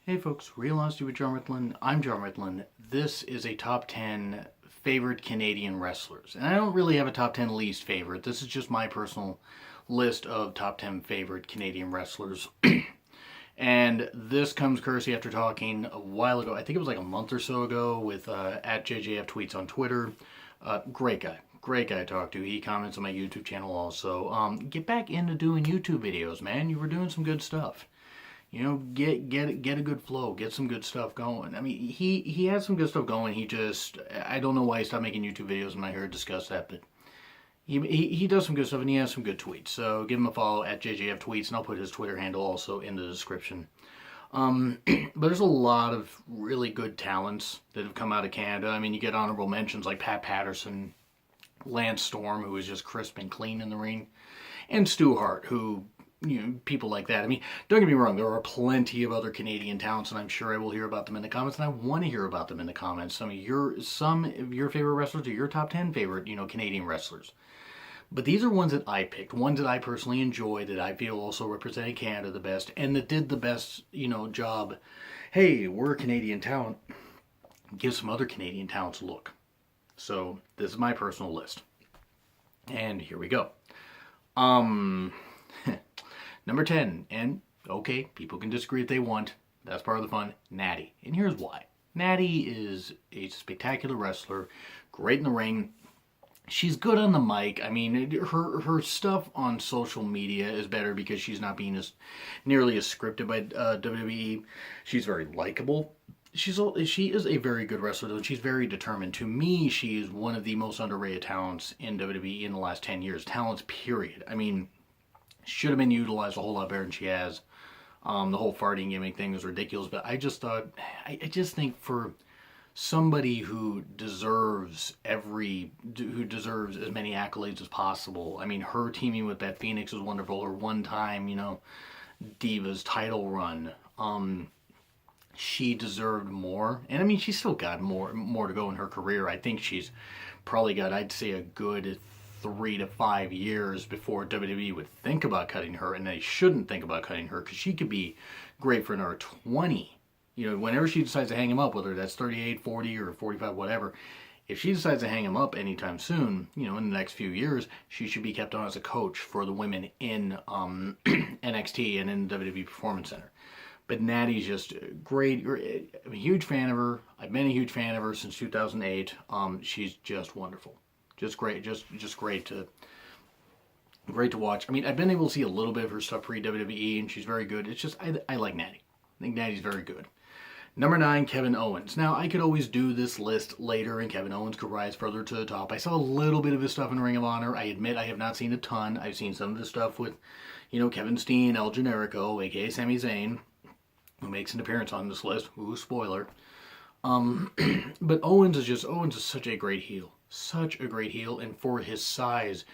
Hey folks, Real Honesty with John Ritlin. I'm John Ritlin. This is a top 10 favorite Canadian wrestlers. And I don't really have a top 10 least favorite. This is just my personal list of top 10 favorite Canadian wrestlers. And this comes courtesy after talking a while ago, I think it was like a month or so ago, with at JJF Tweets on Twitter. Great guy. Great guy to talk to. He comments on my YouTube channel also. Get back into doing YouTube videos, man. You were doing some good stuff. You know, get a good flow, get some good stuff going. I mean, he has some good stuff going. I don't know why he stopped making YouTube videos. I'm not here to discuss that, but he does some good stuff and he has some good tweets. So give him a follow at JJF Tweets, and I'll put his Twitter handle also in the description. But there's a lot of really good talents that have come out of Canada. I mean, you get honorable mentions like Pat Patterson, Lance Storm, who was just crisp and clean in the ring, and Stu Hart, who, you know, people like that. I mean, don't get me wrong, there are plenty of other Canadian talents, and I'm sure I will hear about them in the comments, and I want to hear about them in the comments. Some of your favorite wrestlers, or your top 10 favorite, Canadian wrestlers. But these are ones that I picked, ones that I personally enjoy, that I feel also represented Canada the best, and that did the best, job. Hey, we're a Canadian talent. Give some other Canadian talents a look. So this is my personal list. And here we go. Number 10, and okay, people can disagree if they want. That's part of the fun. Natty. And here's why. Natty is a spectacular wrestler, great in the ring. She's good on the mic. I mean, her stuff on social media is better because she's not being nearly as scripted by WWE. She's very likable. She is a very good wrestler, though, and she's very determined. To me, she is one of the most underrated talents in WWE in the last 10 years. Talents, period. I mean, should have been utilized a whole lot better than she has. The whole farting gimmick thing was ridiculous, but I just think for somebody who deserves as many accolades as possible. I mean, her teaming with Beth Phoenix was wonderful. Her one-time, Divas title run. She deserved more, and I mean, she's still got more to go in her career. I think she's probably got, I'd say, a good 3 to 5 years before WWE would think about cutting her, and they shouldn't think about cutting her because she could be great for another 20. Whenever she decides to hang him up, whether that's 38, 40, or 45, whatever, if she decides to hang him up anytime soon, in the next few years, she should be kept on as a coach for the women in NXT and in WWE Performance Center. But Natty's just great. I'm a huge fan of her. I've been a huge fan of her since 2008. She's just wonderful. Just great. Just great to watch. I mean, I've been able to see a little bit of her stuff pre-WWE, and she's very good. It's just, I like Natty. I think Natty's very good. Number 9, Kevin Owens. Now, I could always do this list later, and Kevin Owens could rise further to the top. I saw a little bit of his stuff in Ring of Honor. I admit I have not seen a ton. I've seen some of his stuff with, Kevin Steen, El Generico, a.k.a. Sami Zayn, who makes an appearance on this list. Ooh, spoiler. But Owens is such a great heel. Such a great heel, and for his size,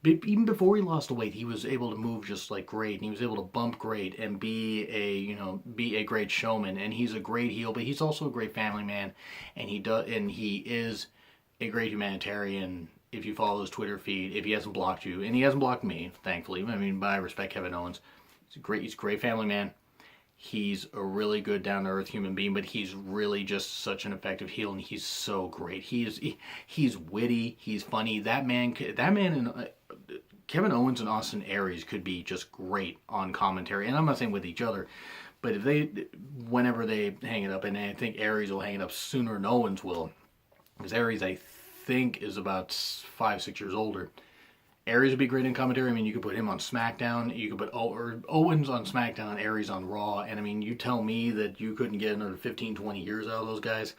even before he lost the weight, he was able to move just like great, and he was able to bump great and be a great showman. And he's a great heel, but he's also a great family man, and he is a great humanitarian. If you follow his Twitter feed, if he hasn't blocked you, and he hasn't blocked me, thankfully. I mean, but I respect Kevin Owens. He's a great family man. He's a really good down-to-earth human being, but he's really just such an effective heel, and he's so great. He's witty, he's funny. That man and Kevin Owens and Austin Aries could be just great on commentary, and I'm not saying with each other, but whenever they hang it up, and I think Aries will hang it up sooner than Owens will, because Aries, I think, is about 5-6 years older. Aries would be great in commentary. I mean, you could put him on SmackDown. You could put Owens on SmackDown and Aries on Raw. And I mean, you tell me that you couldn't get another 15, 20 years out of those guys.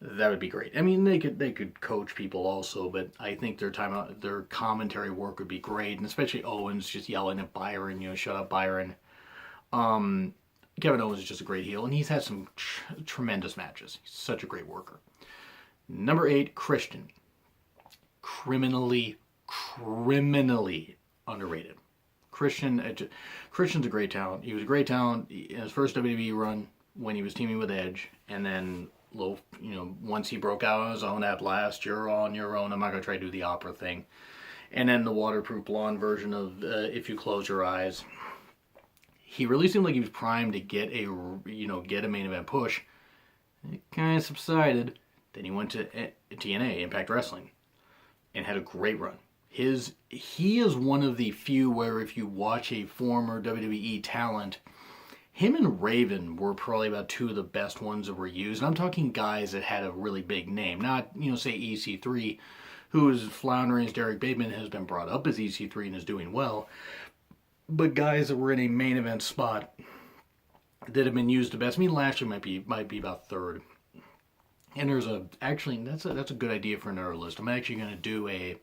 That would be great. I mean, they could coach people also, but I think their commentary work would be great, and especially Owens just yelling at Byron, shut up, Byron. Kevin Owens is just a great heel, and he's had some tremendous matches. He's such a great worker. Number 8, Christian. Criminally underrated. Christian's a great talent. He was a great talent in his first WWE run when he was teaming with Edge, and then once he broke out on his own at last, you're on your own. I'm not gonna try to do the opera thing. And then the waterproof blonde version of If You Close Your Eyes. he really seemed like he was primed to get a main event push. It kind of subsided. Then he went to TNA, Impact Wrestling, and had a great run. He is one of the few where if you watch a former WWE talent, him and Raven were probably about two of the best ones that were used. And I'm talking guys that had a really big name, not, say EC3, who is floundering as Derek Bateman has been brought up as EC3 and is doing well, but guys that were in a main event spot that have been used the best. I mean, Lashley might be about third. And there's that's a good idea for another list. I'm actually going to do a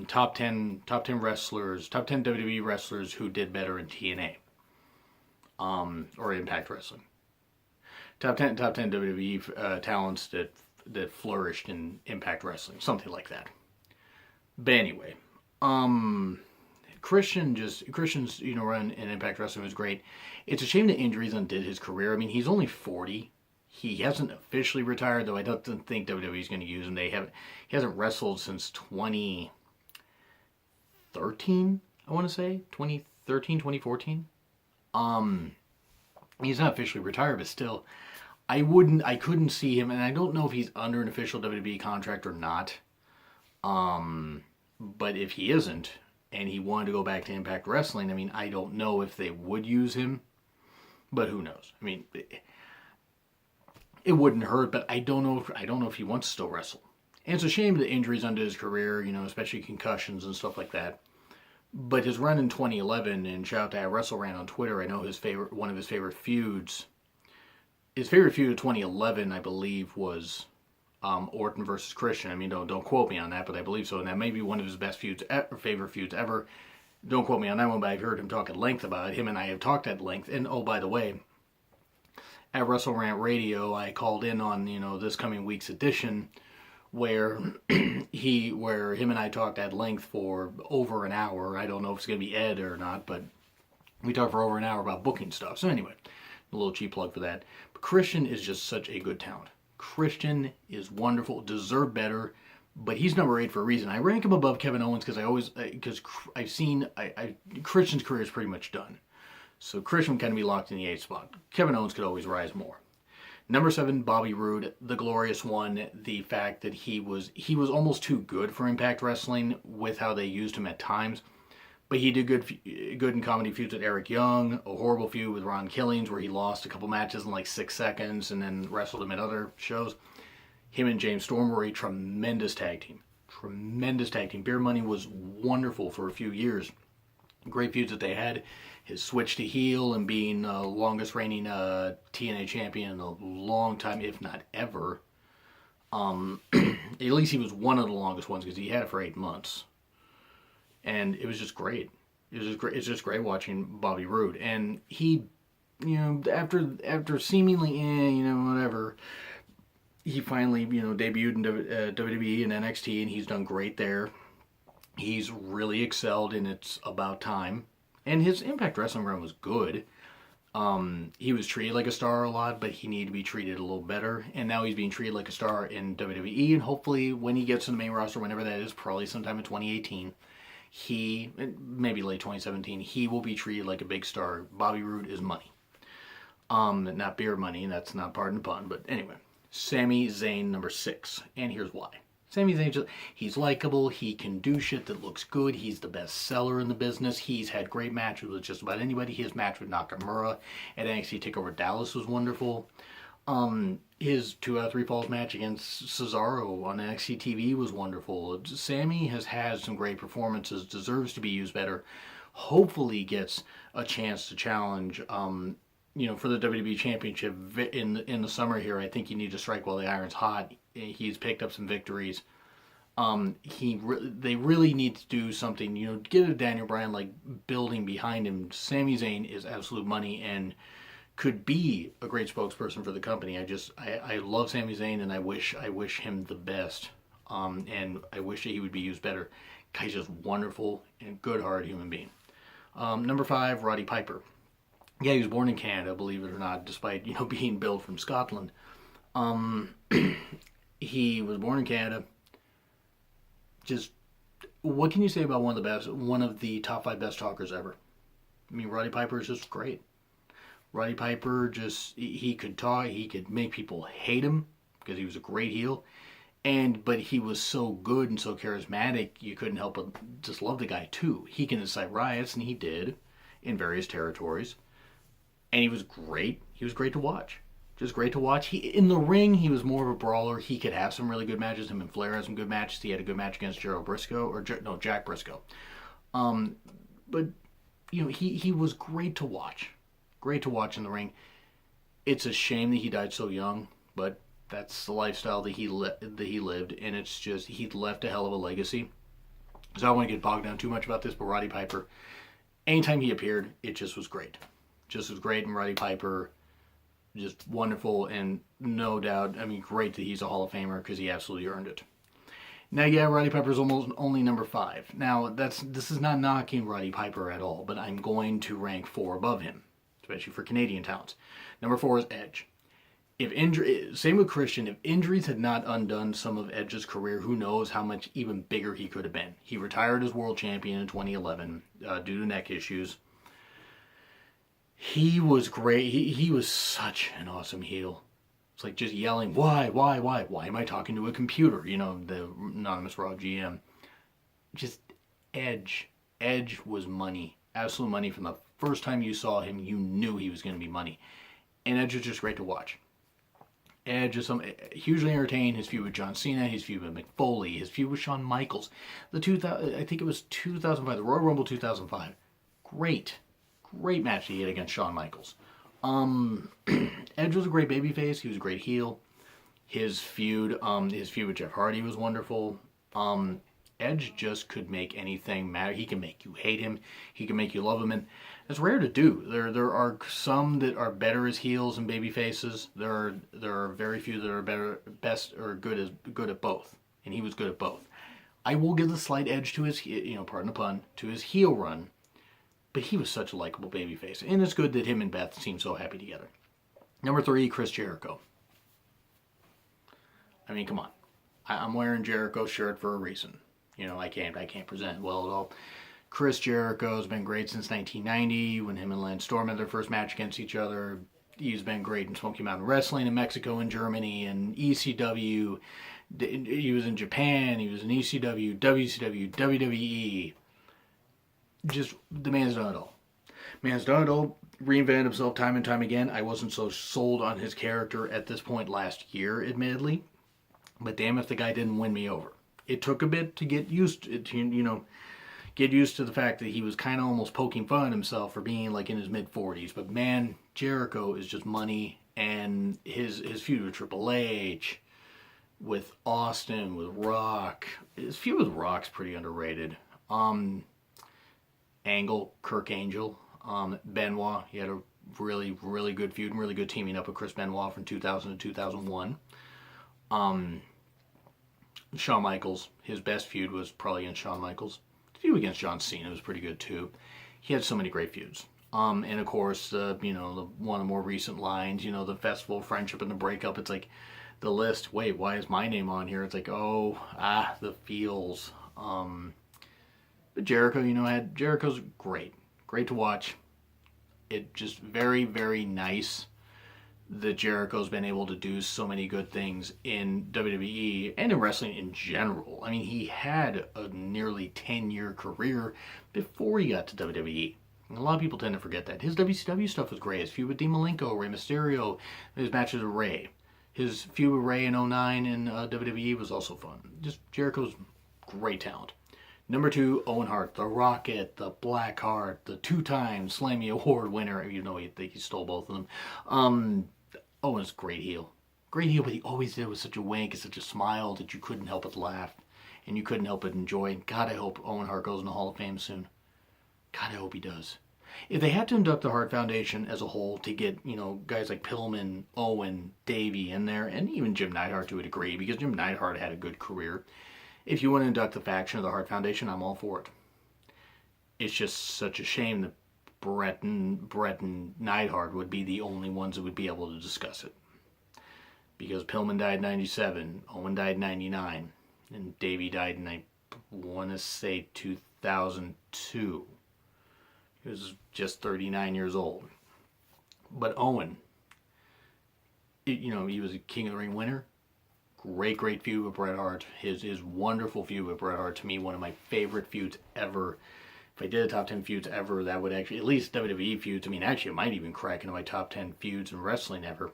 top 10 wrestlers, top 10 WWE wrestlers who did better in TNA. Or Impact Wrestling. Top 10 WWE talents that flourished in Impact Wrestling, something like that. But anyway, Christian's run in Impact Wrestling was great. It's a shame that injuries undid his career. I mean, he's only 40. He hasn't officially retired, though I don't think WWE's going to use him. He hasn't wrestled since 2013, I want to say. 2013, 2014. He's not officially retired, but still, I couldn't see him, and I don't know if he's under an official WWE contract or not. But if he isn't, and he wanted to go back to Impact Wrestling, I mean, I don't know if they would use him, but who knows? I mean, it wouldn't hurt, but I don't know if he wants to still wrestle. And it's a shame that injuries undid his career, especially concussions and stuff like that. But his run in 2011, and shout out to WrestleRant on Twitter, I know one of his favorite feuds. His favorite feud of 2011, I believe, was Orton versus Christian. I mean, don't quote me on that, but I believe so. And that may be one of his best feuds, favorite feuds ever. Don't quote me on that one, but I've heard him talk at length about it. Him and I have talked at length. And oh, by the way, at WrestleRant Radio, I called in on this coming week's edition, where him and I talked at length for over an hour. I don't know if it's going to be Ed or not, but we talked for over an hour about booking stuff. So anyway, a little cheap plug for that. But Christian is just such a good talent. Christian is wonderful, deserved better, but he's number 8 for a reason. I rank him above Kevin Owens because I've seen Christian's career is pretty much done. So Christian can be locked in the 8th spot. Kevin Owens could always rise more. Number 7, Bobby Roode, the glorious one. The fact that he was almost too good for Impact Wrestling with how they used him at times. But he did good in comedy feuds with Eric Young, a horrible feud with Ron Killings where he lost a couple matches in like 6 seconds and then wrestled him at other shows. Him and James Storm were a tremendous tag team. Beer Money was wonderful for a few years. Great feuds that they had. His switch to heel and being longest reigning TNA champion in a long time, if not ever. At least he was one of the longest ones because he had it for 8 months. And it was just great. It's just great watching Bobby Roode. And he, after seemingly, whatever, he finally, debuted in WWE and NXT, and he's done great there. He's really excelled, and it's about time. And his Impact Wrestling run was good. He was treated like a star a lot, but he needed to be treated a little better. And now he's being treated like a star in WWE, and hopefully when he gets to the main roster, whenever that is, probably sometime in 2018, maybe late 2017, he will be treated like a big star. Bobby Roode is money. Not beer money, and that's not pardon the pun, but anyway. Sami Zayn, number 6, and here's why. Sami Zayn, he's likable, he can do shit that looks good, he's the best seller in the business, he's had great matches with just about anybody. His match with Nakamura at NXT TakeOver Dallas was wonderful. His 2 out of 3 falls match against Cesaro on NXT TV was wonderful. Sami has had some great performances, deserves to be used better. Hopefully gets a chance to challenge, for the WWE Championship in the summer here. I think you need to strike while the iron's hot. He's picked up some victories. They really need to do something. Get a Daniel Bryan building behind him. Sami Zayn is absolute money and could be a great spokesperson for the company. I love Sami Zayn and I wish him the best. And I wish that he would be used better. Guy's just wonderful and good-hearted human being. Number 5, Roddy Piper. Yeah, he was born in Canada, believe it or not, despite being billed from Scotland. He was born in Canada. Just what can you say about one of the top 5 best talkers ever? I mean, Roddy Piper is just great. Roddy Piper just he could talk, he could make people hate him because he was a great heel, but he was so good and so charismatic, you couldn't help but just love the guy too. He can incite riots, and he did in various territories, and he was great. He was great to watch. Just great to watch. He in the ring, he was more of a brawler. He could have some really good matches. Him and Flair had some good matches. He had a good match against Gerald Briscoe or no Jack Briscoe. But he was great to watch. Great to watch in the ring. It's a shame that he died so young, but that's the lifestyle that he lived, and it's just he left a hell of a legacy. So I don't want to get bogged down too much about this, but Roddy Piper, anytime he appeared, it just was great. Just was great, and Roddy Piper, just wonderful, and no doubt, I mean, great that he's a Hall of Famer because he absolutely earned it. Now, yeah, Roddy Piper's almost only number 5. Now, this is not knocking Roddy Piper at all, but I'm going to rank 4 above him, especially for Canadian talents. Number 4 is Edge. Same with Christian. If injuries had not undone some of Edge's career, who knows how much even bigger he could have been. He retired as world champion in 2011 due to neck issues. He was great. He was such an awesome heel. It's like just yelling, why am I talking to a computer? The anonymous Raw GM. Just Edge. Edge was money. Absolute money. From the first time you saw him, you knew he was going to be money. And Edge was just great to watch. Edge is hugely entertaining. His feud with John Cena, his feud with Mick Foley, his feud with Shawn Michaels. I think it was 2005, the Royal Rumble 2005. Great match he had against Shawn Michaels. Edge was a great babyface. He was a great heel. His feud with Jeff Hardy was wonderful. Edge just could make anything matter. He can make you hate him. He can make you love him, and it's rare to do. There are some that are better as heels and baby faces. There are very few that are best or good at both, and he was good at both. I will give the slight edge to his, pardon the pun, to his heel run, but he was such a likable babyface, and it's good that him and Beth seem so happy together. Number 3, Chris Jericho. I mean, come on, I'm wearing Jericho's shirt for a reason. I can't present well at all. Chris Jericho has been great since 1990 when him and Lance Storm had their first match against each other. He's been great in Smoky Mountain Wrestling in Mexico and Germany and ECW. He was in Japan. He was in ECW, WCW, WWE. Just, the man's done it all. Reinvented himself time and time again. I wasn't so sold on his character at this point last year, admittedly. But damn if the guy didn't win me over. It took a bit to get used to, get used to the fact that he was kind of almost poking fun at himself for being like in his mid-40s. But man, Jericho is just money, and his feud with Triple H, with Austin, with Rock. His feud with Rock's pretty underrated. Kirk Angel, Benoit. He had a really, really good feud and really good teaming up with Chris Benoit from 2000 to 2001. Shawn Michaels, his best feud was probably against Shawn Michaels. The feud against John Cena was pretty good too. He had so many great feuds. And of course, one of the more recent lines, the Festival of Friendship and the breakup. It's like the list. Wait, why is my name on here? It's like, the feels. But Jericho, Jericho's great to watch. It just very, very nice that Jericho's been able to do so many good things in WWE and in wrestling in general. I mean, he had a nearly 10-year career before he got to WWE. And a lot of people tend to forget that. His WCW stuff was great. His feud with Dean Malenko, Rey Mysterio, his matches with Rey. His feud with Rey in 2009 in WWE was also fun. Just Jericho's great talent. Number 2, Owen Hart, the Rocket, the Blackheart, the 2-time Slammy Award winner. I think he stole both of them. Owen's great heel. Great heel, but he always did with such a wink and such a smile that you couldn't help but laugh. And you couldn't help but enjoy. And God, I hope Owen Hart goes in the Hall of Fame soon. God, I hope he does. If they had to induct the Hart Foundation as a whole to get, guys like Pillman, Owen, Davey in there, and even Jim Neidhart to a degree, because Jim Neidhart had a good career. If you want to induct the faction of the Hart Foundation, I'm all for it. It's just such a shame that Brett and Neidhart would be the only ones that would be able to discuss it. Because Pillman died in 97, Owen died in 99, and Davey died in, I want to say, 2002. He was just 39 years old. But Owen, he was a King of the Ring winner. Great feud with Bret Hart. His wonderful feud with Bret Hart, to me, one of my favorite feuds ever. If I did a top 10 feuds ever, that would actually, at least WWE feuds, I mean, actually, it might even crack into my top 10 feuds in wrestling ever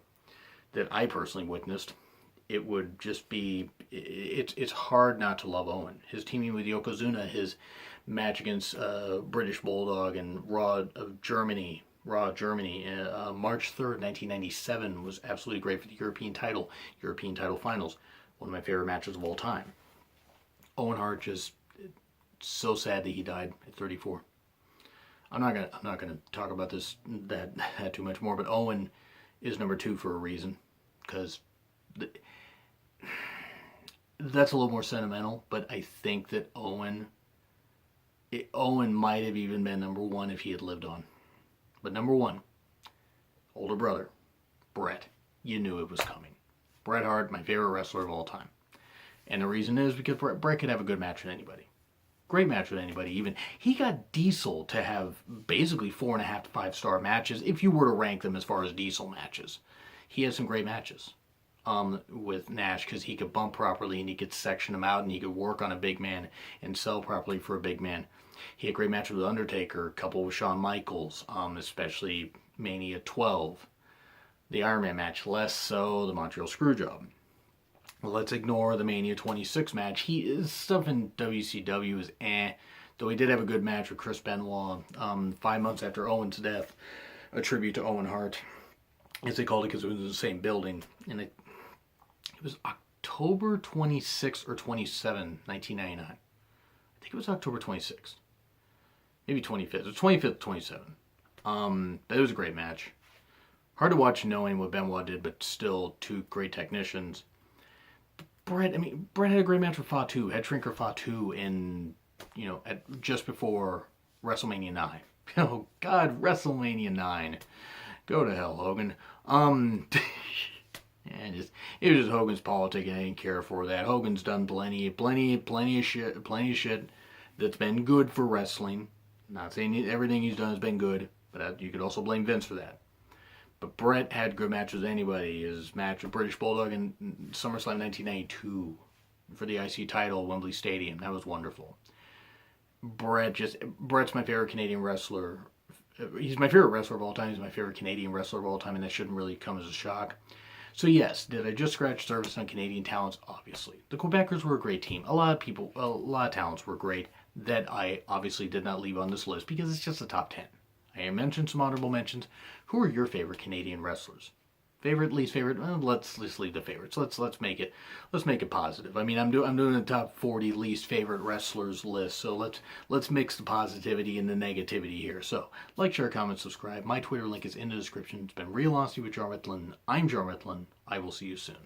that I personally witnessed. It would just be, it's hard not to love Owen. His teaming with Yokozuna, his match against British Bulldog and Raw Germany, March 3rd, 1997 was absolutely great for the European title finals. One of my favorite matches of all time. Owen Hart, just so sad that he died at 34. I'm not gonna talk about that too much more, but Owen is number 2 for a reason, because that's a little more sentimental, but I think that Owen might have even been number 1 if he had lived on. But number 1, older brother, Bret. You knew it was coming. Bret Hart, my favorite wrestler of all time. And the reason is because Bret could have a good match with anybody. Great match with anybody. Even he got Diesel to have basically 4.5 to 5 star matches if you were to rank them as far as Diesel matches. He had some great matches with Nash, because he could bump properly and he could section him out and he could work on a big man and sell properly for a big man. He had great matches with Undertaker, a couple with Shawn Michaels, especially Mania 12. The Iron Man match, less so the Montreal Screwjob. Let's ignore the Mania 26 match. His stuff in WCW is though he did have a good match with Chris Benoit 5 months after Owen's death, a tribute to Owen Hart, as they called it, because it was in the same building. And it was October 26th or 27th, 1999. I think it was October 26th. Maybe 25th. It was 25th, 27th. But it was a great match. Hard to watch knowing what Benoit did, but still 2 great technicians. Bret had a great match with Fatu, Head Shrinker Fatu just before WrestleMania 9. Oh God, WrestleMania 9. Go to hell, Hogan. It was just Hogan's politics, and I didn't care for that. Hogan's done plenty of shit that's been good for wrestling. Not saying everything he's done has been good, but you could also blame Vince for that. But Bret had good matches with anybody. His match with British Bulldog in SummerSlam 1992 for the IC title at Wembley Stadium, that was wonderful. Bret's my favorite Canadian wrestler. He's my favorite wrestler of all time. He's my favorite Canadian wrestler of all time, and that shouldn't really come as a shock. So yes, did I just scratch the surface on Canadian talents? Obviously. The Quebecers were a great team. A lot of talents were great that I obviously did not leave on this list because it's just the top 10. I mentioned some honorable mentions. Who are your favorite Canadian wrestlers? Favorite, least favorite? Well, let's leave the favorites. Let's make it positive. I mean, I'm doing a top 40 least favorite wrestlers list. So let's mix the positivity and the negativity here. So like, share, comment, subscribe. My Twitter link is in the description. It's been Real Honesty with John Ritlin. I'm John Ritlin. I will see you soon.